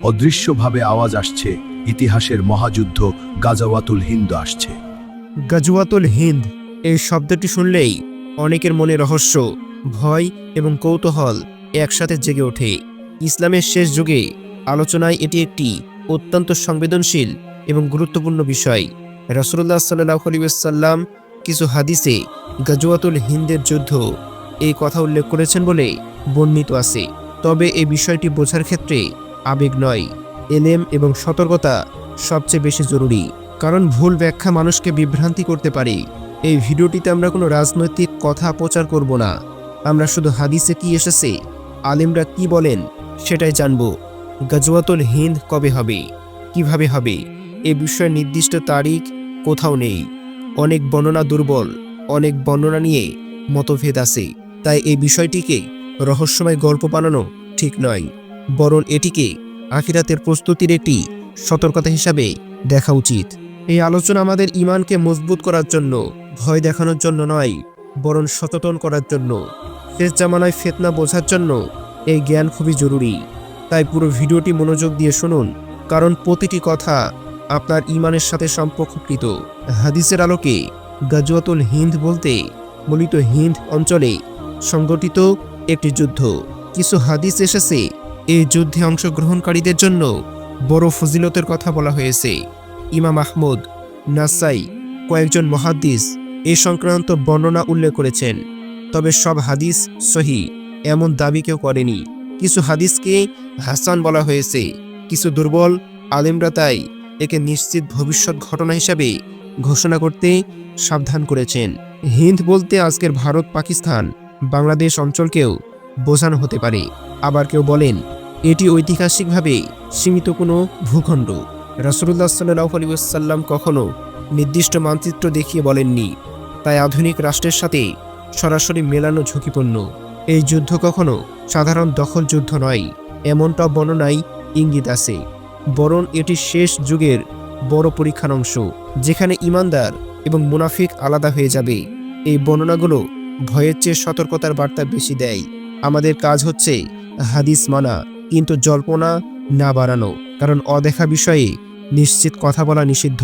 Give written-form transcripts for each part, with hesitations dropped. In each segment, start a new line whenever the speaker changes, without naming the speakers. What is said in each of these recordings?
অদৃশ্যভাবে আওয়াজ আসছে, ইতিহাসের মহাযুদ্ধ গাজাওয়াতুল হিন্দ আসছে।
গাজওয়াতুল হিন্দ এই শব্দটি শুনলেই অনেকের মনে রহস্য, ভয় এবং কৌতূহল একসাথে জেগে ওঠে। ইসলামের শেষ যুগে আলোচনায় এটি একটি অত্যন্ত সংবেদনশীল এবং গুরুত্বপূর্ণ বিষয়। রাসূলুল্লাহ সাল্লাল্লাহু আলাইহি ওয়াসাল্লাম কিছু হাদিসে গাজওয়াতুল হিন্দের যুদ্ধ এই কথা উল্লেখ করেছেন বলে বর্ণিত আছে। তবে এই বিষয়টি বোঝার ক্ষেত্রে আবেগ নয়, এলেম এবং সতর্কতা সবচেয়ে বেশি জরুরি। কারণ ভুল ব্যাখ্যা মানুষকে বিভ্রান্তি করতে পারে। এই ভিডিওটিতে আমরা কোনো রাজনৈতিক কথা প্রচার করব না, আমরা শুধু হাদিসে কি এসেছে, আলেমরা কি বলেন সেটাই জানব। গাজওয়াতুল হিন্দ কবে হবে, কিভাবে হবে, এ বিষয়ে নির্দিষ্ট তারিখ কোথাও নেই। অনেক বর্ণনা দুর্বল, অনেক বর্ণনা নিয়ে মতভেদ আছে। তাই এই বিষয়টিকে রহস্যময় গল্প বানানো ঠিক নয়, বরং এটিকে আখিরাতের প্রস্তুতির একটি সতর্কতা হিসাবে দেখা উচিত। এই আলোচনা আমাদের ঈমানকে মজবুত করার জন্য, ভয় দেখানোর জন্য নয়, বরং সচেতন করার জন্য। শেষ জামানায় ফিতনা বোঝার জন্য এই জ্ঞান খুবই জরুরি। তাই পুরো ভিডিওটি মনোযোগ দিয়ে শুনুন, কারণ প্রতিটি কথা আপনার ঈমানের সাথে সম্পর্ককৃত। হাদিসের আলোকে গাজওয়াতুল হিন্দ বলতে মূলত হিন্দ অঞ্চলে সংগঠিত একটি যুদ্ধ। কিছু হাদিস এসেছে এই যুদ্ধে অংশগ্রহণকারীদের জন্য বড় ফজিলতের কথা বলা হয়েছে। ইমাম আহমদ, নাসাই, কয়েকজন মুহাদ্দিস এই সংক্রান্ত বর্ণনা উল্লেখ করেছেন। তবে সব হাদিস সহিহ এমন দাবি কেউ করেনি। কিছু হাদিসকে হাসান বলা হয়েছে, কিছু দুর্বল। আলেমরা তাই একে নিশ্চিত ভবিষ্যৎ ঘটনা হিসাবে ঘোষণা করতে সাবধান করেছেন। হিন্দ বলতে আজকের ভারত, পাকিস্তান, বাংলাদেশ অঞ্চলকেও বোঝানো হতে পারে। আবার কেউ বলেন এটি ঐতিহাসিকভাবে সীমিত কোনো ভূখণ্ড। রাসূলুল্লাহ সাল্লাল্লাহু আলাইহি ওয়াসাল্লাম কখনো নির্দিষ্ট মানচিত্র দেখিয়ে বলেননি, তাই আধুনিক রাষ্ট্রের সাথে সরাসরি মেলানো ঝুঁকিপূর্ণ। এই যুদ্ধ কখনো সাধারণ দখল যুদ্ধ নয়, এমনটা বর্ণনায় ইঙ্গিত আছে, বরং এটি শেষ যুগের বড় পরীক্ষার অংশ, যেখানে ঈমানদার এবং মুনাফিক আলাদা হয়ে যাবে। এই বর্ণনাগুলো ভয়ের চেয়ে সতর্কতার বার্তা বেশি দেয়। আমাদের কাজ হচ্ছে হাদিস মানা, কিন্তু জল্পনা না বাড়ানো, কারণ অদেখা বিষয়ে নিশ্চিত কথা বলা নিষিদ্ধ।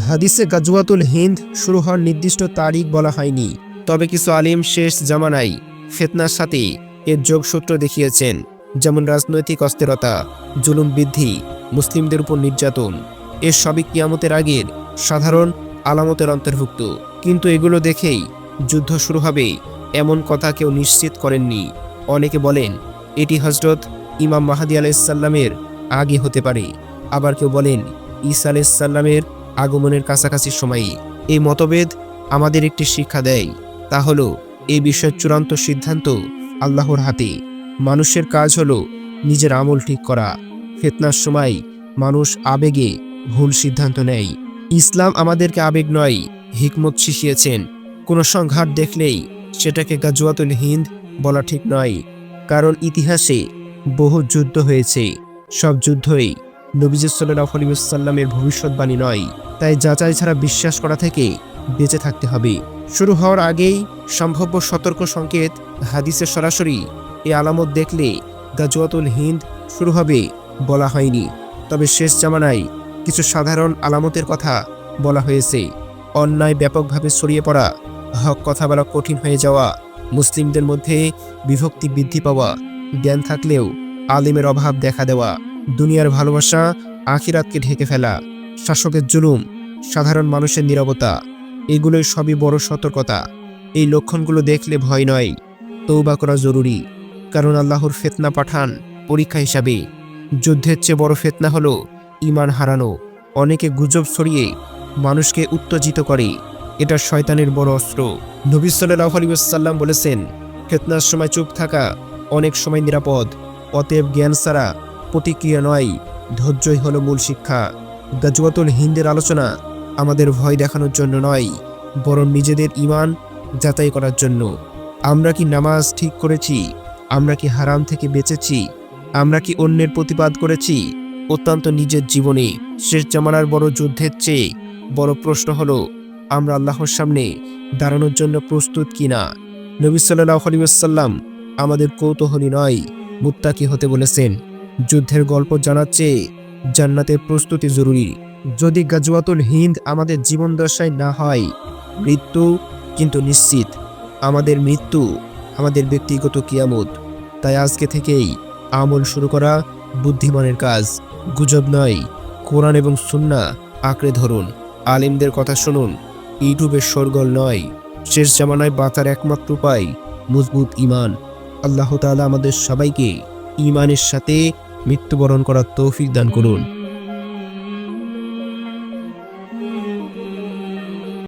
হাদিসে গাজওয়াতুল হিন্দ শুরু হওয়ার নির্দিষ্ট তারিখ বলা হয়নি, তবে কিছু আলিম শেষ জামানায় ফিতনার সাথে এর যোগসূত্র দেখিয়েছেন, যেমন রাজনৈতিক অস্থিরতা, জুলুম বৃদ্ধি, মুসলিমদের উপর নির্যাতন। এর সবই কিয়ামতের আগের সাধারণ আলামতের অন্তর্ভুক্ত। কিন্তু এগুলো দেখেই যুদ্ধ শুরু হবে এমন কথা কেউ নিশ্চিত করেননি। অনেকে বলেন এটি হযরত ইমাম মাহদী আলাইহিসসালামের আগে হতে পারে, আবার কেউ বলেন ঈসা আলাইহিসসালামের আগমনের কাছাকাছি সময়ে। এই মতভেদ আমাদের একটি শিক্ষা দেয়, তা হলো এই বিষয়ের চূড়ান্ত সিদ্ধান্ত আল্লাহর হাতে। মানুষের কাজ হলো নিজের আমল ঠিক করা। ফিতনার সময় মানুষ আবেগে ভুল সিদ্ধান্ত নেয়। ইসলাম আমাদেরকে আবেগ নয়, হিকমত শিখিয়েছেন। কোনো সংঘাত দেখলেই সেটাকে গাজওয়াতুল হিন্দ বলা ঠিক নয়, কারণ ইতিহাসে বহু যুদ্ধ হয়েছে, সব যুদ্ধই নবীজি সাল্লাল্লাহু আলাইহি ওয়াসাল্লামের ভবিষ্যৎবাণী নয়। তাই যাচাই ছাড়া বিশ্বাস করা থেকে বেঁচে থাকতে হবে। শুরু হওয়ার আগেই সম্ভাব্য সতর্ক সংকেত। হাদিসে সরাসরি এই আলামত দেখলে গাজওয়াতুল হিন্দ শুরু হবে বলা হয়নি, তবে শেষ জামানায় কিছু সাধারণ আলামতের কথা বলা হয়েছে। অন্যায় ব্যাপকভাবে ছড়িয়ে পড়া, হক কথা বলা কঠিন হয়ে যাওয়া, মুসলিমদের মধ্যে বিভক্তি বৃদ্ধি পাওয়া, জ্ঞান থাকলেও আলিমের অভাব দেখা দেওয়া, দুনিয়ার ভালোবাসা আখিরাতকে ঢেকে ফেলা, শাসকের জুলুম, সাধারণ মানুষের নীরবতা, এগুলোই সবই বড় সতর্কতা। এই লক্ষণগুলো দেখলে ভয় নয়, তওবা করা জরুরি। কারণ আল্লাহর ফিতনা পাঠান পরীক্ষা হিসাবে। যুদ্ধের চেয়ে বড় ফিতনা হলো ঈমান হারানো। অনেকে গুজব ছড়িয়ে মানুষকে উত্তেজিত করে, এটা শয়তানের বড় অস্ত্র। নবী সাল্লাল্লাহু আলাইহি ওয়াসাল্লাম বলেছেন, ফিতনার সময় চুপ থাকা অনেক সময় নিরাপদ। অতএব জ্ঞান ছাড়া প্রতিক্রিয়া নয়, ধৈর্যই হলো মূল শিক্ষা। গাজওয়াতুল হিন্দের আলোচনা আমাদের ভয় দেখানোর জন্য নয়, বরং নিজেদের ঈমান যাচাই করার জন্য। আমরা কি নামাজ ঠিক করেছি? আমরা কি হারাম থেকে বেঁচেছি? আমরা কি অন্যের প্রতিবাদ করেছি? অত্যন্ত নিজের জীবনে। শেষ জামানার বড় যুদ্ধের চেয়ে বড় প্রশ্ন হলো আমরা আল্লাহর সামনে দাঁড়ানোর জন্য প্রস্তুত কিনা। নবী সাল্লাল্লাহু আলাইহি ওয়াসাল্লাম আমাদের কৌতূহলী নয়, মুত্তাকি হতে বলেছেন। যুদ্ধের গল্প জানাচ্ছে জান্নাতের প্রস্তুতি জরুরি। যদি গাজওয়াতুল হিন্দ আমাদের জীবন দশায় না হয়, মৃত্যু কিন্তু নিশ্চিত। আমাদের মৃত্যু আমাদের ব্যক্তিগত কিয়ামত। তাই আজকে থেকেই আমল শুরু করা বুদ্ধিমানের কাজ, গুজব নয়। কোরআন এবং সুন্নাহ আঁকড়ে ধরুন, আলিমদের কথা শুনুন, ইউটিউবের শোরগোল নয়। শেষ জামানায় বাঁচার একমাত্র উপায় মজবুত ঈমান। আল্লাহ তাআলা আমাদের সবাইকে ঈমানের সাথে মৃত্যুবরণ করার তৌফিক দান করুন।